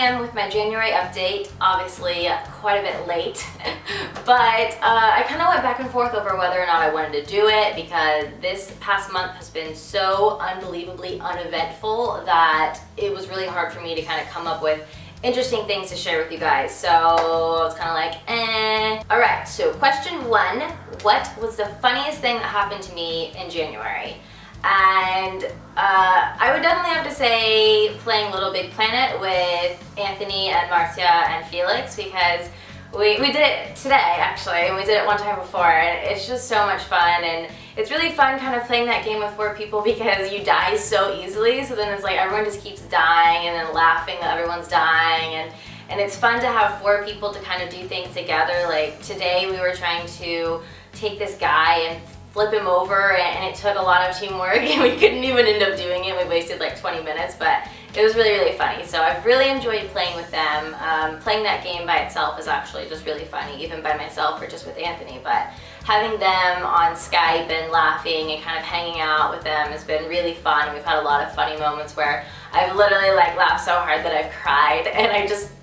am with my January update, obviously quite a bit late, but I kind of went back and forth over whether or not I wanted to do it because this past month has been so unbelievably uneventful that it was really hard for me to kind of come up with interesting things to share with you guys. So I was kind of like, eh. Alright, so question 1, what was the funniest thing that happened to me in January? And I would definitely have to say playing Little Big Planet with Anthony and Marcia and Felix, because we did it today actually, and we did it one time before, and it's just so much fun. And it's really fun kind of playing that game with 4 people because you die so easily, so then it's like everyone just keeps dying and then laughing that everyone's dying, and it's fun to have 4 people to kind of do things together. Like today we were trying to take this guy and flip him over, and it took a lot of teamwork and we couldn't even end up doing it. We wasted like 20 minutes, but it was really, really funny. So I've really enjoyed playing with them. Playing that game by itself is actually just really funny, even by myself or just with Anthony, but having them on Skype and laughing and kind of hanging out with them has been really fun. We've had a lot of funny moments where I've literally like laughed so hard that I've cried, and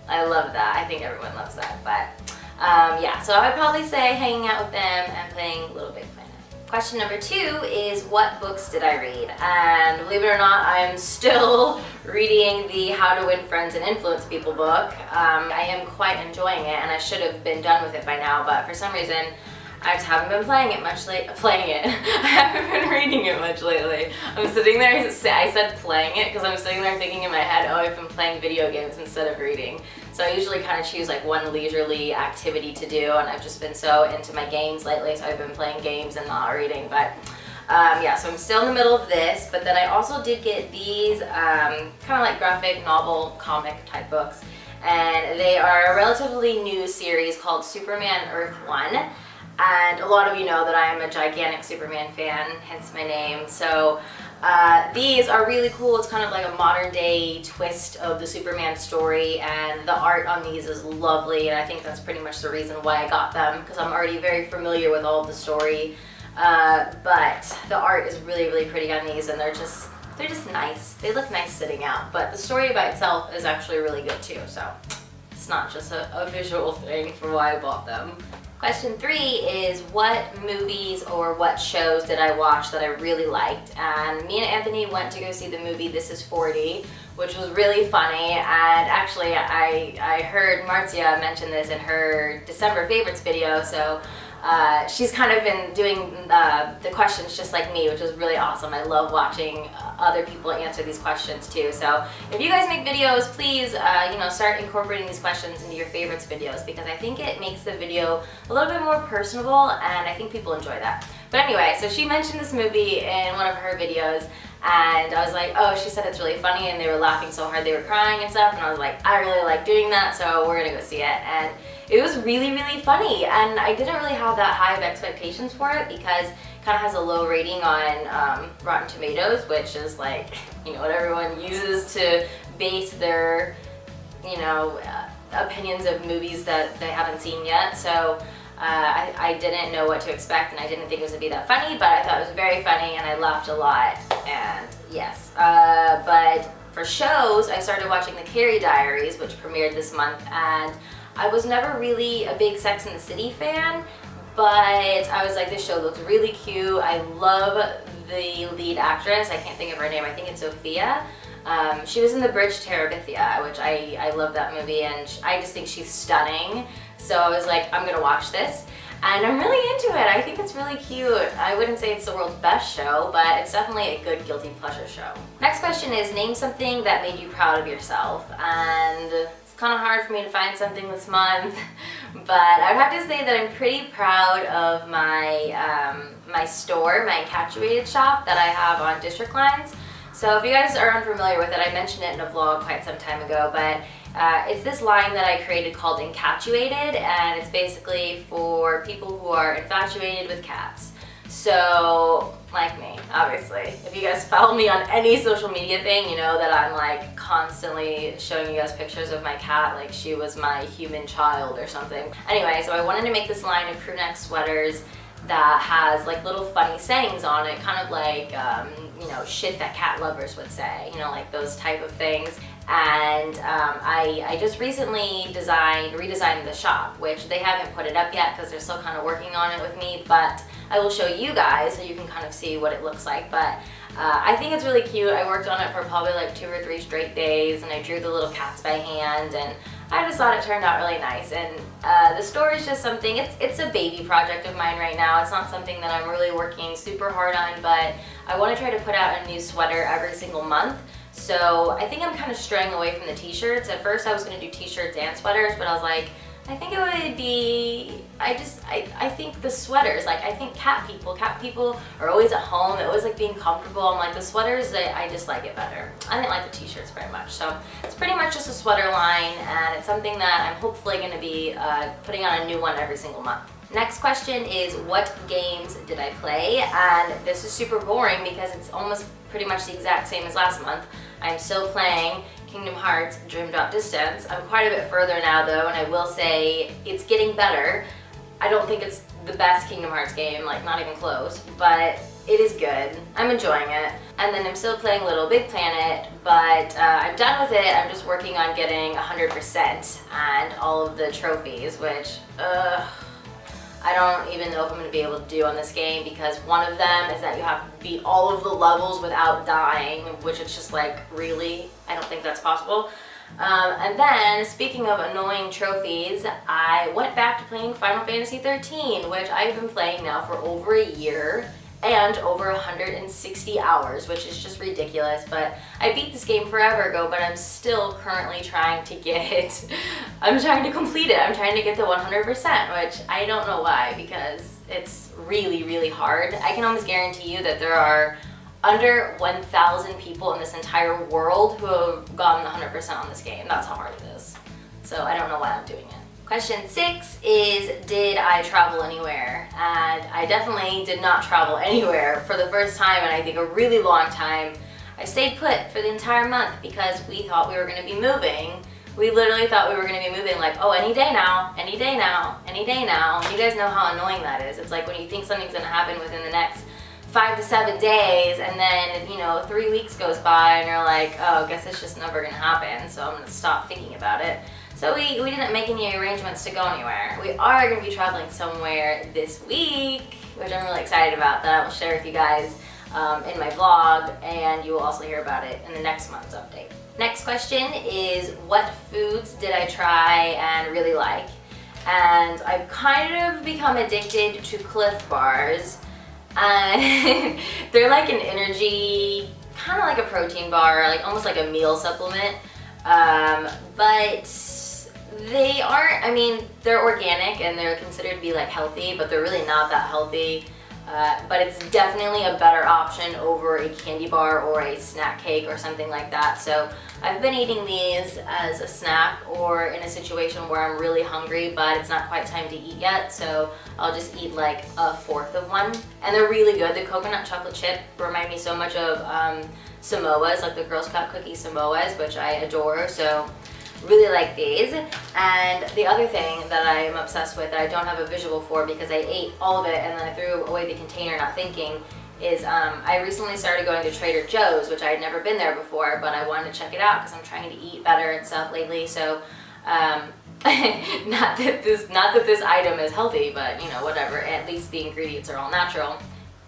I love that. I think everyone loves that, but yeah, so I would probably say hanging out with them and playing Little Big Planet. Question number 2 is what books did I read? And believe it or not, I'm still reading the How to Win Friends and Influence People book. I am quite enjoying it, and I should have been done with it by now, but for some reason I just haven't been playing it much I haven't been reading it much lately. I'm sitting there, I said playing it because I'm sitting there thinking in my head, oh, I've been playing video games instead of reading. So I usually kind of choose like one leisurely activity to do, and I've just been so into my games lately, so I've been playing games and not reading. But yeah, so I'm still in the middle of this, but then I also did get these kind of like graphic novel comic type books, and they are a relatively new series called Superman Earth 1. And a lot of you know that I am a gigantic Superman fan, hence my name. So these are really cool. It's kind of like a modern day twist of the Superman story, and the art on these is lovely, and I think that's pretty much the reason why I got them, because I'm already very familiar with all of the story. But the art is really, really pretty on these, and they're just nice. They look nice sitting out, but the story by itself is actually really good too, so it's not just a visual thing for why I bought them. Question 3 is what movies or what shows did I watch that I really liked? And me and Anthony went to go see the movie This Is 40, which was really funny. And actually I heard Marcia mention this in her December favorites video, so she's kind of been doing the questions just like me, which is really awesome. I love watching other people answer these questions too. So if you guys make videos, please start incorporating these questions into your favorites videos, because I think it makes the video a little bit more personable, and I think people enjoy that. But anyway, so she mentioned this movie in one of her videos, and I was like, oh, she said it's really funny, and they were laughing so hard they were crying and stuff, and I was like, I really like doing that, so we're gonna go see it. And it was really, really funny, and I didn't really have that high of expectations for it because it kind of has a low rating on Rotten Tomatoes, which is like, what everyone uses to base their, opinions of movies that they haven't seen yet. So I didn't know what to expect, and I didn't think it was gonna be that funny, but I thought it was very funny, and I laughed a lot, and yes. But for shows, I started watching The Carrie Diaries, which premiered this month, and I was never really a big Sex and the City fan, but I was like, this show looks really cute. I love the lead actress. I can't think of her name. I think it's Sophia. She was in The Bridge to Terabithia, which I love that movie, and I just think she's stunning. So I was like, I'm gonna watch this, and I'm really into it. I think it's really cute. I wouldn't say it's the world's best show, but it's definitely a good guilty pleasure show. Next question is, name something that made you proud of yourself. And it's kind of hard for me to find something this month, but I'd have to say that I'm pretty proud of my my store, my encapsulated shop that I have on District Lines. So if you guys are unfamiliar with it, I mentioned it in a vlog quite some time ago, but it's this line that I created called Encapsulated, and it's basically for people who are infatuated with cats. So, like me, obviously. If you guys follow me on any social media thing, you know that I'm like constantly showing you guys pictures of my cat like she was my human child or something. Anyway, so I wanted to make this line of crew neck sweaters that has like little funny sayings on it, kind of like, you know, shit that cat lovers would say, you know, like those type of things. And I just recently redesigned the shop, which they haven't put it up yet because they're still kind of working on it with me, but I will show you guys so you can kind of see what it looks like. But I think it's really cute. I worked on it for probably like 2 or 3 straight days, and I drew the little cats by hand, and I just thought it turned out really nice. And the store is just something, it's a baby project of mine right now. It's not something that I'm really working super hard on, but I want to try to put out a new sweater every single month. So I think I'm kind of straying away from the t-shirts. At first I was going to do t-shirts and sweaters, but I was like, I think it would be, I think the sweaters, like I think cat people are always at home, they always like being comfortable. I'm like, the sweaters, I just like it better. I didn't like the t-shirts very much. So it's pretty much just a sweater line, and it's something that I'm hopefully going to be putting on a new one every single month. Next question is, what games did I play? And this is super boring because it's almost pretty much the exact same as last month. I'm still playing Kingdom Hearts Dream Drop Distance. I'm quite a bit further now though, and I will say it's getting better. I don't think it's the best Kingdom Hearts game, like not even close, but it is good. I'm enjoying it. And then I'm still playing Little Big Planet, but I'm done with it. I'm just working on getting 100% and all of the trophies, which, I don't even know if I'm going to be able to do on this game, because one of them is that you have to beat all of the levels without dying, which is just like, really? I don't think that's possible. And then, speaking of annoying trophies, I went back to playing Final Fantasy 13, which I've been playing now for over a year and over 160 hours, which is just ridiculous. But I beat this game forever ago, but I'm still currently trying to I'm trying to complete it. I'm trying to get the 100%, which I don't know why, because it's really, really hard. I can almost guarantee you that there are under 1,000 people in this entire world who have gotten 100% on this game. That's how hard it is. So I don't know why I'm doing it. Question 6 is, did I travel anywhere? And I definitely did not travel anywhere for the first time in I think a really long time. I stayed put for the entire month because we thought we were going to be moving. We literally thought we were going to be moving like, oh, any day now, any day now, any day now. And you guys know how annoying that is. It's like when you think something's going to happen within the next 5 to 7 days, and then, 3 weeks goes by and you're like, oh, I guess it's just never going to happen, so I'm going to stop thinking about it. So we didn't make any arrangements to go anywhere. We are going to be traveling somewhere this week, which I'm really excited about, that I will share with you guys in my vlog, and you will also hear about it in the next month's update. Next question is, what foods did I try and really like? And I've kind of become addicted to Cliff Bars. They're like an energy, kind of like a protein bar, like almost like a meal supplement, but they aren't, they're organic and they're considered to be like healthy, but they're really not that healthy. But it's definitely a better option over a candy bar or a snack cake or something like that. So I've been eating these as a snack or in a situation where I'm really hungry but it's not quite time to eat yet, so I'll just eat like a fourth of one. And they're really good. The coconut chocolate chip remind me so much of Samoas, like the Girl Scout cookie Samoas, which I adore. So really like these. And the other thing that I am obsessed with that I don't have a visual for because I ate all of it and then I threw away the container not thinking is I recently started going to Trader Joe's, which I had never been there before, but I wanted to check it out because I'm trying to eat better and stuff lately. So not that this item is healthy, but whatever, at least the ingredients are all natural.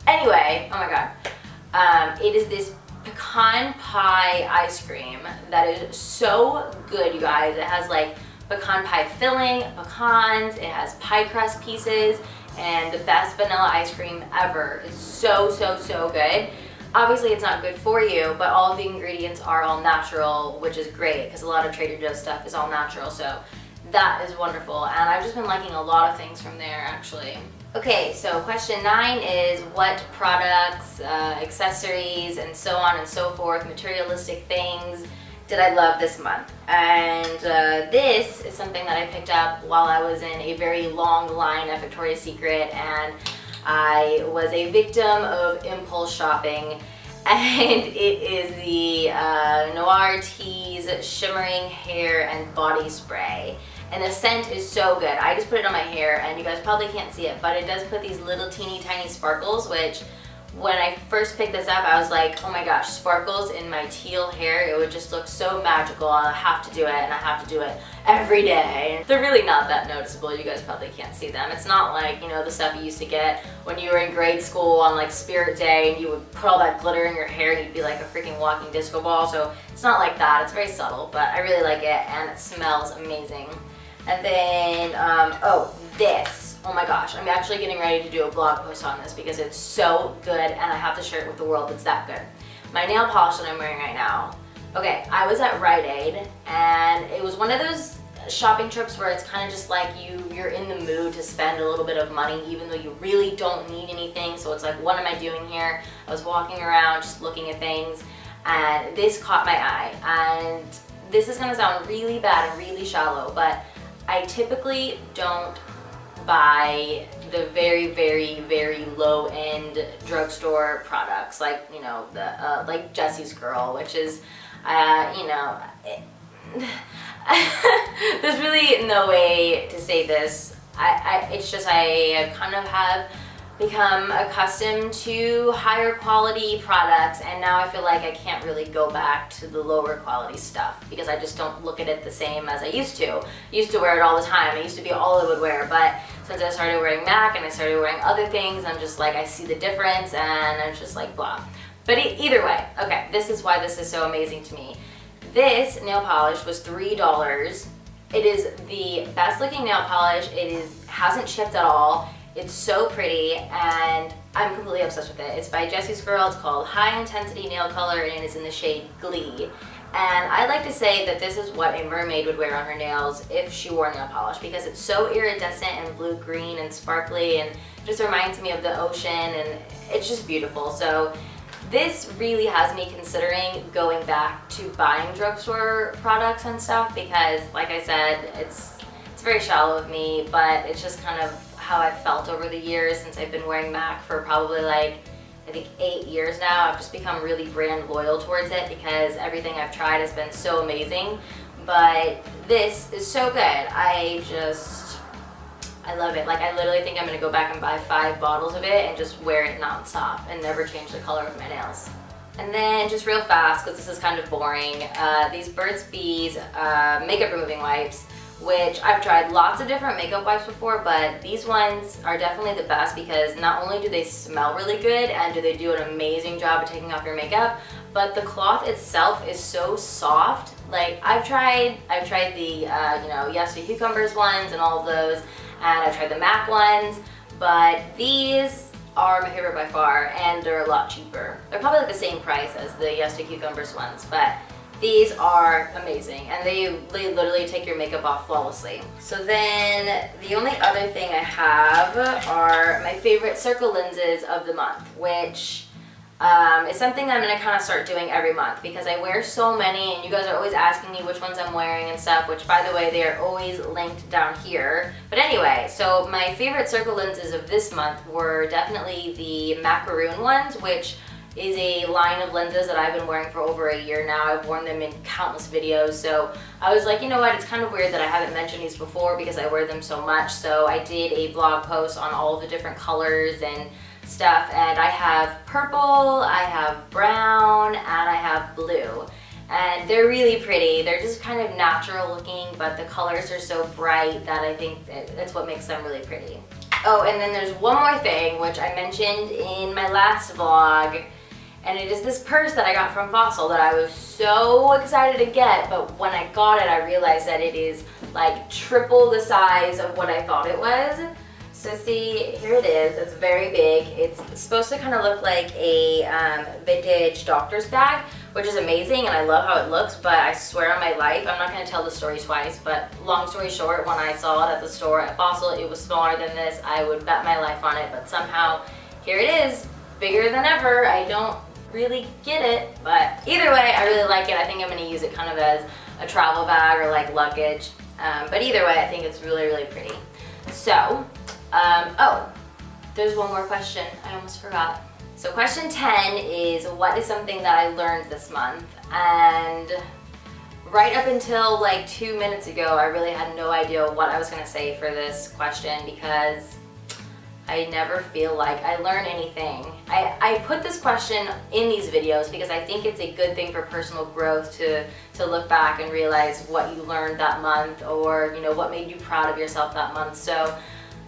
Anyway, oh my god, it is this pecan pie ice cream that is so good, you guys. It has like pecan pie filling, pecans, it has pie crust pieces, and the best vanilla ice cream ever. It's so, so, so good. Obviously it's not good for you, but all of the ingredients are all natural, which is great because a lot of Trader Joe's stuff is all natural, so that is wonderful. And I've just been liking a lot of things from there, actually. Okay, so question 9 is, what products, accessories, and so on and so forth, materialistic things, did I love this month? And this is something that I picked up while I was in a very long line at Victoria's Secret, and I was a victim of impulse shopping. And it is the Noir Tease Shimmering Hair and Body Spray. And the scent is so good. I just put it on my hair, and you guys probably can't see it, but it does put these little teeny tiny sparkles, which when I first picked this up, I was like, oh my gosh, sparkles in my teal hair, it would just look so magical. I have to do it, and I have to do it every day. They're really not that noticeable. You guys probably can't see them. It's not like, you know, the stuff you used to get when you were in grade school on like Spirit Day and you would put all that glitter in your hair and you'd be like a freaking walking disco ball. So it's not like that. It's very subtle, but I really like it and it smells amazing. And then, oh, this. Oh my gosh, I'm actually getting ready to do a blog post on this because it's so good and I have to share it with the world. It's that good. My nail polish that I'm wearing right now. Okay, I was at Rite Aid and it was one of those shopping trips where it's kind of just like you're in the mood to spend a little bit of money even though you really don't need anything. So it's like, what am I doing here? I was walking around just looking at things and this caught my eye. And this is gonna sound really bad and really shallow, but I typically don't buy the very, very, very low-end drugstore products, like, you know, the like Jesse's Girl, which is, you know, there's really no way to say this. It's just I kind of have become accustomed to higher quality products, and now I feel like I can't really go back to the lower quality stuff because I just don't look at it the same as I used to. I used to wear it all the time. It used to be all I would wear, but since I started wearing MAC and I started wearing other things, I'm just like, I see the difference and I'm just like, blah. But either way, okay, this is why this is so amazing to me. This nail polish was $3. It is the best looking nail polish. Hasn't chipped at all. It's so pretty and I'm completely obsessed with it. It's by Jesse's Girl. It's called High Intensity Nail Color and it is in the shade Glee. And I like to say that this is what a mermaid would wear on her nails if she wore nail polish because it's so iridescent and blue-green and sparkly and just reminds me of the ocean and it's just beautiful. So this really has me considering going back to buying drugstore products and stuff because, like I said, it's very shallow of me, but it's just kind of how I've felt over the years since I've been wearing MAC for probably like, I think 8 years now. I've just become really brand loyal towards it because everything I've tried has been so amazing. But this is so good. I love it. Like I literally think I'm gonna go back and buy 5 bottles of it and just wear it nonstop and never change the color of my nails. And then just real fast, because this is kind of boring, these Burt's Bees makeup removing wipes, which I've tried lots of different makeup wipes before, but these ones are definitely the best because not only do they smell really good and do they do an amazing job of taking off your makeup, but the cloth itself is so soft. Like I've tried the you know, Yes to Cucumbers ones and all of those, and I've tried the MAC ones, but these are my favorite by far and they're a lot cheaper. They're probably like the same price as the Yes to Cucumbers ones, but these are amazing and they literally take your makeup off flawlessly. So then the only other thing I have are my favorite circle lenses of the month, which is something that I'm gonna kind of start doing every month because I wear so many and you guys are always asking me which ones I'm wearing and stuff, which by the way, they are always linked down here. But anyway, so my favorite circle lenses of this month were definitely the macaroon ones, which is a line of lenses that I've been wearing for over a year now. I've worn them in countless videos, so I was like, you know what, it's kind of weird that I haven't mentioned these before because I wear them so much. So I did a blog post on all of the different colors and stuff, and I have purple, I have brown, and I have blue. And they're really pretty. They're just kind of natural looking, but the colors are so bright that I think that's what makes them really pretty. Oh, and then there's one more thing, which I mentioned in my last vlog, and it is this purse that I got from Fossil that I was so excited to get, but when I got it, I realized that it is like triple the size of what I thought it was. So see, here it is. It's very big. It's supposed to kind of look like a vintage doctor's bag, which is amazing, and I love how it looks, but I swear on my life, I'm not going to tell the story twice, but long story short, when I saw it at the store at Fossil, it was smaller than this. I would bet my life on it, but somehow, here it is, bigger than ever. I don't really get it, but either way, I really like it. I think I'm going to use it kind of as a travel bag or like luggage, but either way, I think it's really, really pretty. So, oh, there's one more question. I almost forgot. So question 10 is, what is something that I learned this month? And right up until like 2 minutes ago, I really had no idea what I was going to say for this question because I never feel like I learn anything. I put this question in these videos because I think it's a good thing for personal growth to look back and realize what you learned that month, or you know, what made you proud of yourself that month. So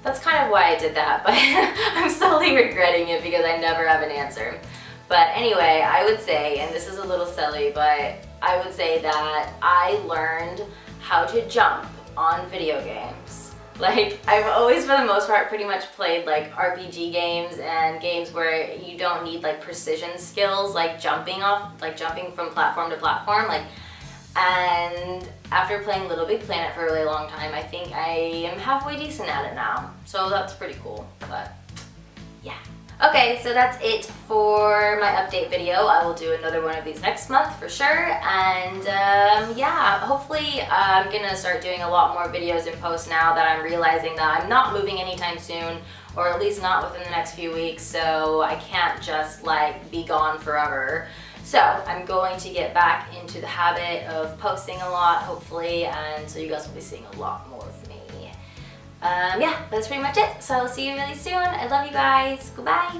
that's kind of why I did that, but I'm slowly regretting it because I never have an answer. But anyway, I would say, and this is a little silly, but I would say that I learned how to jump on video games. Like, I've always, for the most part, pretty much played like RPG games and games where you don't need like precision skills, like jumping from platform to platform. And after playing Little Big Planet for a really long time, I think I am halfway decent at it now. So that's pretty cool, but yeah. Okay, so that's it for my update video. I will do another one of these next month for sure. And yeah, hopefully I'm gonna start doing a lot more videos and posts now that I'm realizing that I'm not moving anytime soon, or at least not within the next few weeks, so I can't just like be gone forever. So I'm going to get back into the habit of posting a lot, hopefully, and so you guys will be seeing a lot more of me. Yeah, that's pretty much it. So I'll see you really soon. I love you guys. Goodbye.